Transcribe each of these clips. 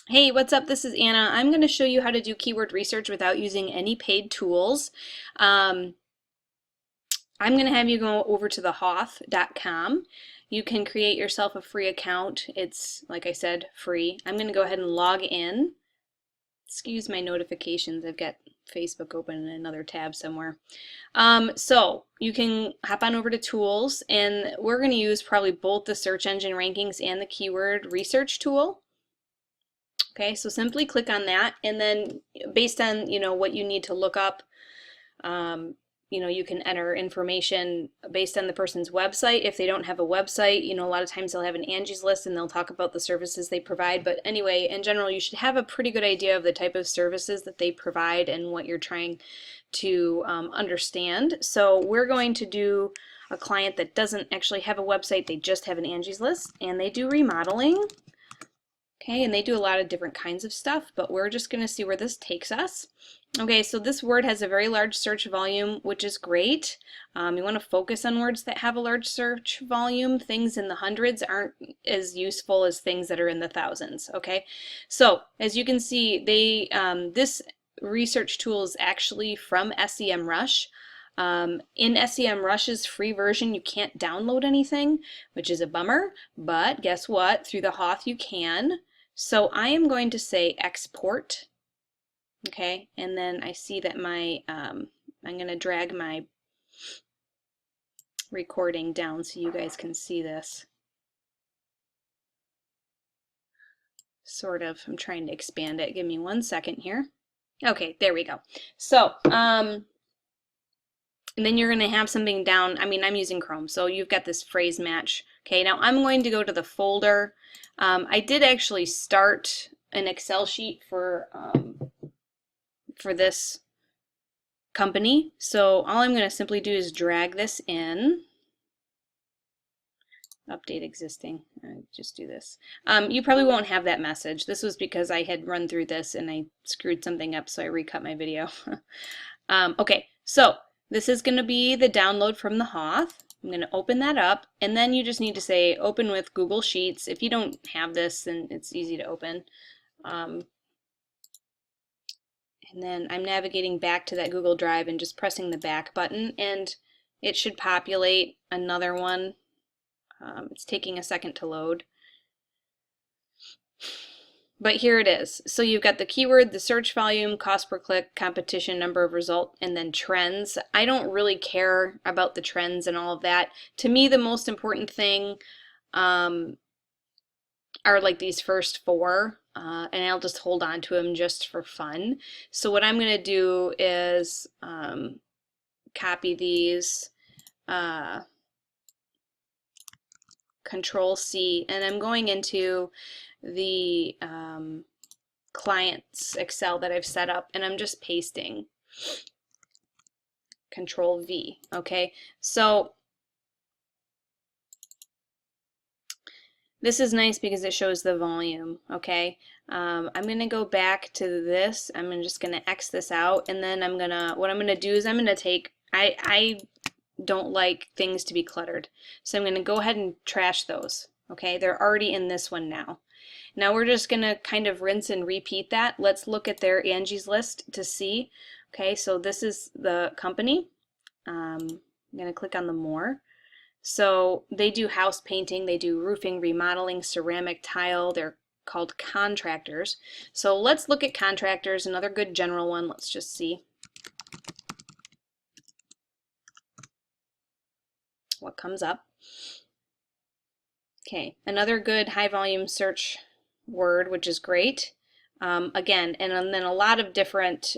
Hey, what's up? This is Anna. I'm going to show you how to do keyword research without using any paid tools. Um, I'm going to have you go over to thehoth.com. You can create yourself a free account. It's, like I said, free. I'm going to go ahead and log in. Excuse my notifications. I've got Facebook open in another tab somewhere. So you can hop on over to tools, and we're going to use probably both the search engine rankings and the keyword research tool. Okay, so simply click on that, and then based on what you need to look up, you can enter information based on the person's website. If they don't have a website, a lot of times they'll have an Angie's List and they'll talk about the services they provide. But anyway, in general, you should have a pretty good idea of the type of services that they provide and what you're trying to understand. So we're going to do a client that doesn't actually have a website, they just have an Angie's List, and they do remodeling. Okay, and they do a lot of different kinds of stuff, but we're just going to see where this takes us. Okay, so this word has a very large search volume, which is great. You want to focus on words that have a large search volume. Things in the hundreds aren't as useful as things that are in the thousands. Okay, so as you can see, this research tool is actually from SEMrush. In SEMrush's free version, you can't download anything, which is a bummer, but guess what? Through the Hoth you can. So I am going to say export, okay, and then I see that I'm going to drag my recording down so you guys can see this. Sort of, I'm trying to expand it. Give me 1 second here. Okay, there we go. So, and then you're going to have something down. I'm using Chrome, so you've got this phrase match. Okay, now I'm going to go to the folder. I did actually start an Excel sheet for this company, so all I'm going to simply do is drag this in. Update existing. Just do this. You probably won't have that message. This was because I had run through this and I screwed something up, so I recut my video. Okay, so this is going to be the download from the Hoth. I'm going to open that up, and then you just need to say open with Google Sheets. If you don't have this, then it's easy to open. And then I'm navigating back to that Google Drive and just pressing the back button, and it should populate another one. It's taking a second to load. But here it is. So you've got the keyword, the search volume, cost per click, competition, number of result, and then trends. I don't really care about the trends and all of that. To me, the most important thing are like these first four, and I'll just hold on to them just for fun. So what I'm going to do is copy these, Control C, and I'm going into the client's Excel that I've set up, and I'm just pasting. Control V. Okay, so this is nice because it shows the volume. Okay, I'm going to go back to this. I'm just going to X this out, and then what I'm gonna do is I'm gonna take, I don't like things to be cluttered, so I'm going to go ahead and trash those. Okay, they're already in this one now. Now we're just going to kind of rinse and repeat that. Let's look at their Angie's List to see. Okay, so this is the company. I'm going to click on the more. So they do house painting, they do roofing, remodeling, ceramic, tile. They're called contractors. So let's look at contractors, another good general one. Let's just see what comes up. Okay, another good high volume search word, which is great. Again, and then a lot of different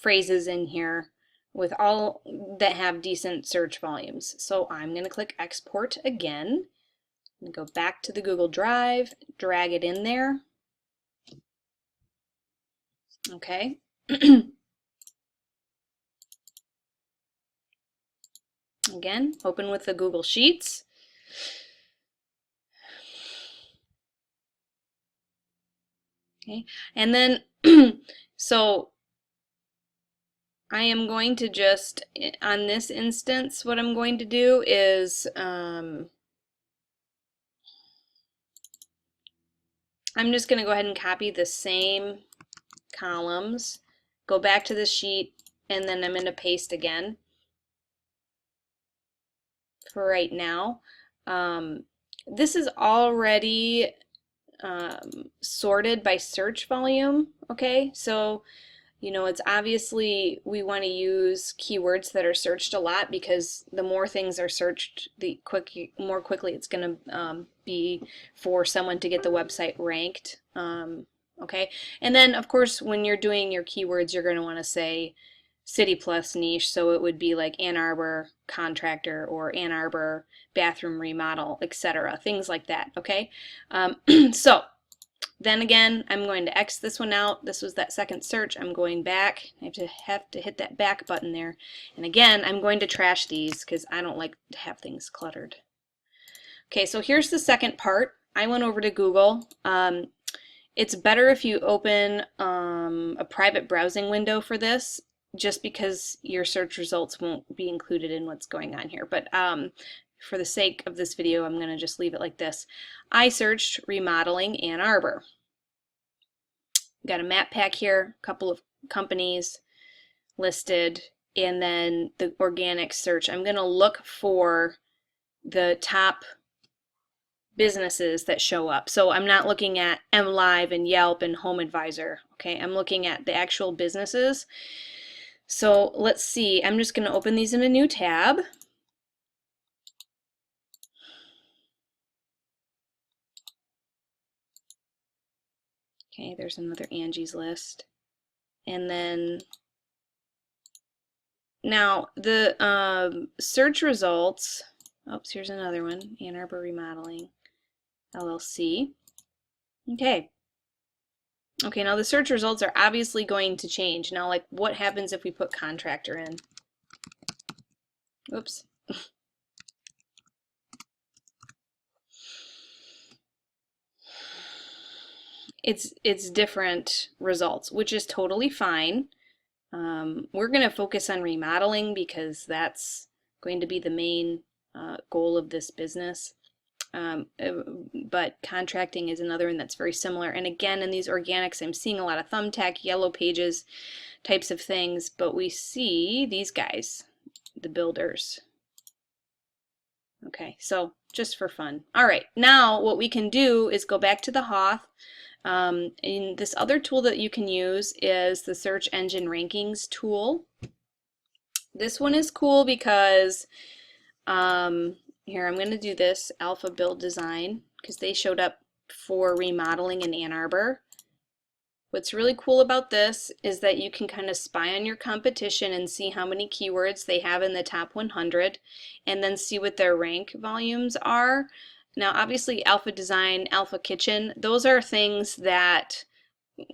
phrases in here with all that have decent search volumes. So I'm going to click export again. I'm going to go back to the Google Drive, drag it in there. Okay. Again, open with the Google Sheets. Okay, and then so I am going to just, on this instance, what I'm going to do is I'm just going to go ahead and copy the same columns, go back to the sheet, and then I'm going to paste again for right now. This is already sorted by search volume, okay? So, you know, it's obviously we want to use keywords that are searched a lot, because the more things are searched, the more quickly it's going to be for someone to get the website ranked. Okay, and then of course when you're doing your keywords, you're going to want to say city plus niche, so it would be like Ann Arbor contractor or Ann Arbor bathroom remodel, etc. Things like that. Okay, so then again, I'm going to X this one out. This was that second search. I'm going back. I have to hit that back button there. And again, I'm going to trash these because I don't like to have things cluttered. Okay, so here's the second part. I went over to Google. It's better if you open a private browsing window for this, just because your search results won't be included in what's going on here. But for the sake of this video, I'm going to just leave it like this. I searched remodeling Ann Arbor. Got a map pack here, a couple of companies listed, and then the organic search. I'm going to look for the top businesses that show up. So I'm not looking at MLive and Yelp and Home Advisor. Okay, I'm looking at the actual businesses. So let's see. I'm just going to open these in a new tab. Okay, there's another Angie's List. And then now the search results, oops, here's another one, Ann Arbor Remodeling LLC. Okay. Okay, now the search results are obviously going to change. Now, like, what happens if we put contractor in? Oops. It's different results, which is totally fine. We're going to focus on remodeling because that's going to be the main goal of this business. But contracting is another one that's very similar. And again, in these organics, I'm seeing a lot of Thumbtack, Yellow Pages types of things, but we see these guys, the builders. Okay, so just for fun. All right, now what we can do is go back to the Hoth. And this other tool that you can use is the Search Engine Rankings tool. This one is cool because here I'm going to do this Alpha Build Design because they showed up for remodeling in Ann Arbor. What's really cool about this is that you can kind of spy on your competition and see how many keywords they have in the top 100 and then see what their rank volumes are. Now obviously Alpha Design, Alpha Kitchen, those are things that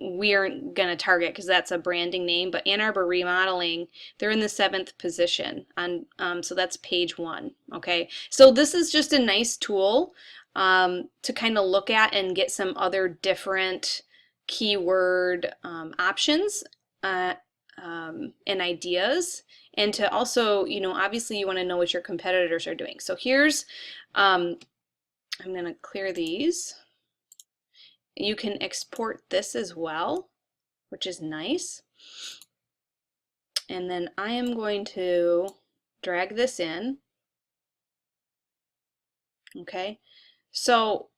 we aren't going to target because that's a branding name, but Ann Arbor Remodeling, they're in the 7th position on so that's page 1. Okay, so this is just a nice tool to kind of look at and get some other different keyword options and ideas, and to also, you know, obviously you want to know what your competitors are doing. So here's I'm going to clear these. You can export this as well, which is nice. And then I am going to drag this in. Okay, so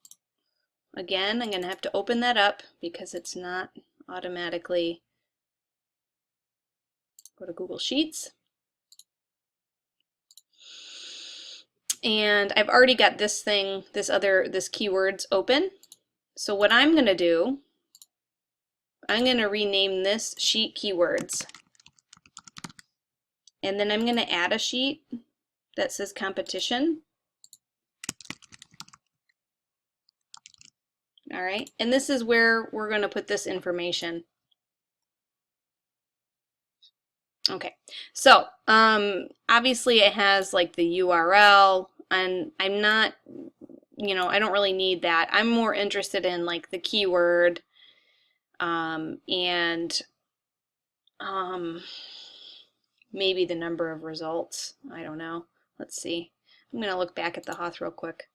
again, I'm going to have to open that up because it's not automatically. Go to Google Sheets. And I've already got this thing, this keywords open. So what I'm going to do, I'm going to rename this sheet keywords. And then I'm going to add a sheet that says competition. All right, and this is where we're going to put this information. Okay, so obviously it has like the URL, and I'm not, you know, I don't really need that. I'm more interested in like the keyword and maybe the number of results. I don't know. Let's see. I'm going to look back at the Hoth real quick.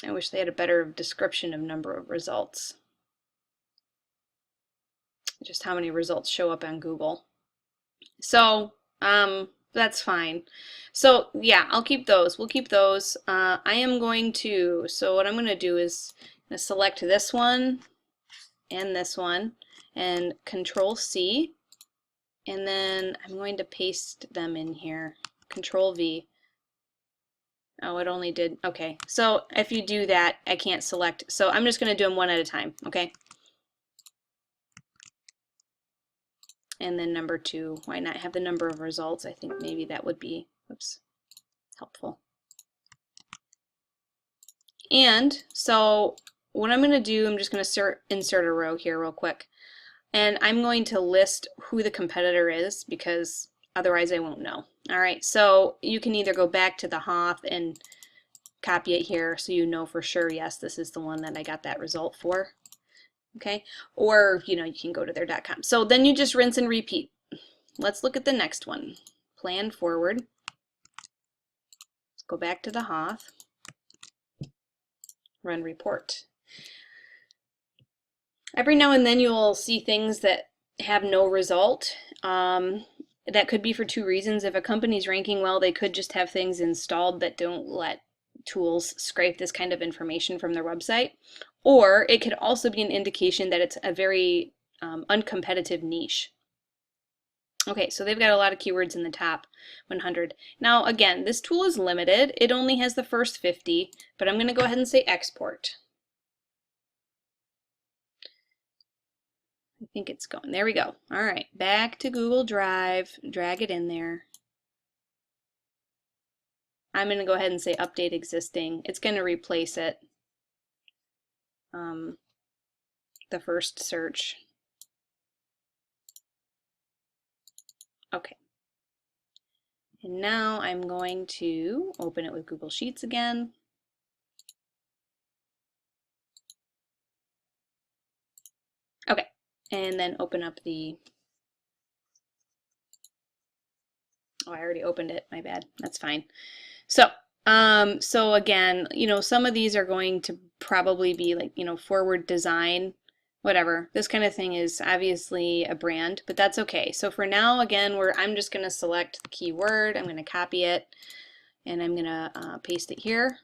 I wish they had a better description of number of results. Just how many results show up on Google. So that's fine. So yeah, I'll keep those. We'll keep those. I am going to, so what I'm going to do is select this one and this one and Control C, and then I'm going to paste them in here. Control V. Oh, it only did, okay. So if you do that, I can't select. So I'm just going to do them one at a time, okay? And then number 2, why not have the number of results? I think maybe that would be, oops, helpful. And so what I'm going to do, I'm just going to insert a row here real quick. And I'm going to list who the competitor is because otherwise I won't know. All right, so you can either go back to the Hoth and copy it here so you know for sure, yes, this is the one that I got that result for. Okay, or you can go to their .com. So then you just rinse and repeat. Let's look at the next one. Plan forward. Go back to the Hoth. Run report. Every now and then you'll see things that have no result. That could be for 2 reasons. If a company's ranking well, they could just have things installed that don't let tools scrape this kind of information from their website. Or it could also be an indication that it's a very uncompetitive niche. Okay, so they've got a lot of keywords in the top 100. Now again, this tool is limited. It only has the first 50, but I'm going to go ahead and say export. I think it's going. There we go. All right, back to Google Drive. Drag it in there. I'm going to go ahead and say update existing. It's going to replace it. The first search. Okay. And now I'm going to open it with Google Sheets again. Okay. And then open up the, oh, I already opened it, my bad, that's fine. So, so again, some of these are going to probably be like, forward design, whatever. This kind of thing is obviously a brand, but that's okay. So for now, again, I'm just going to select the keyword, I'm going to copy it, and I'm going to paste it here.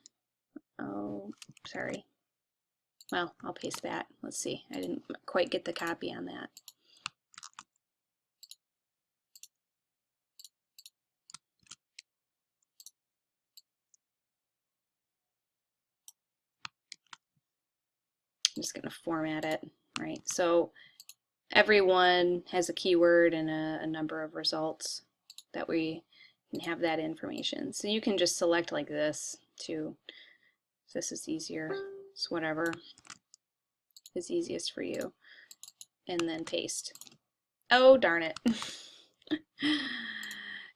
Oh, sorry. Well, I'll paste that. Let's see. I didn't quite get the copy on that. I'm just going to format it, right? So everyone has a keyword and a number of results that we can have that information. So you can just select like this too. If this is easier. It's whatever is easiest for you. And then paste. Oh, darn it.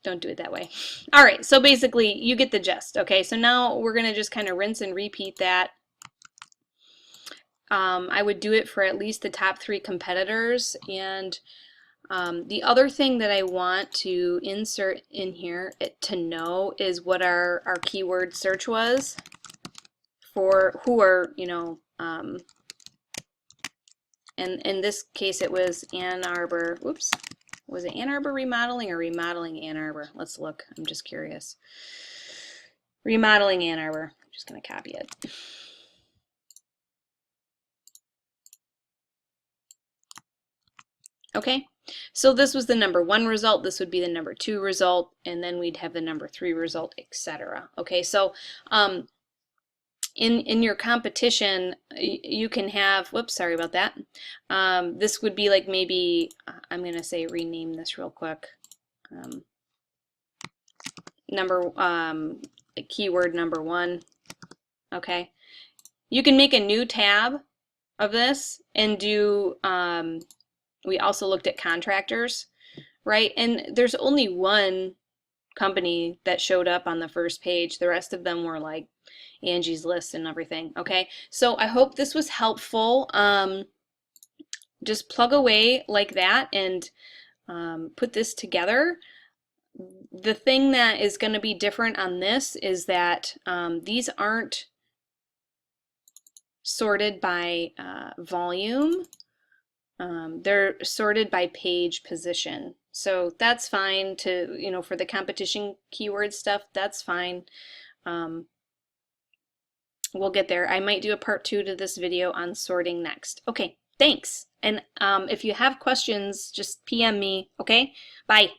Don't do it that way. All right, so basically you get the gist. Okay, so now we're going to just kind of rinse and repeat that. I would do it for at least the top 3 competitors. And the other thing that I want to insert in here to know is what our keyword search was for who are, and in this case it was Ann Arbor. Whoops. Was it Ann Arbor remodeling or remodeling Ann Arbor? Let's look. I'm just curious. Remodeling Ann Arbor. I'm just going to copy it. Okay, so this was the number 1 result, this would be the number 2 result, and then we'd have the number 3 result, etc. Okay, so in your competition, you can have, whoops, sorry about that. This would be like maybe, I'm going to say rename this real quick. Keyword number 1. Okay, you can make a new tab of this and do. We also looked at contractors, right? And there's only one company that showed up on the first page. The rest of them were like Angie's List and everything, okay? So I hope this was helpful. Just plug away like that and put this together. The thing that is going to be different on this is that these aren't sorted by volume. They're sorted by page position. So that's fine to, you know, for the competition keyword stuff, that's fine. We'll get there. I might do a part 2 to this video on sorting next. Okay, thanks. And if you have questions, just PM me, okay? Bye.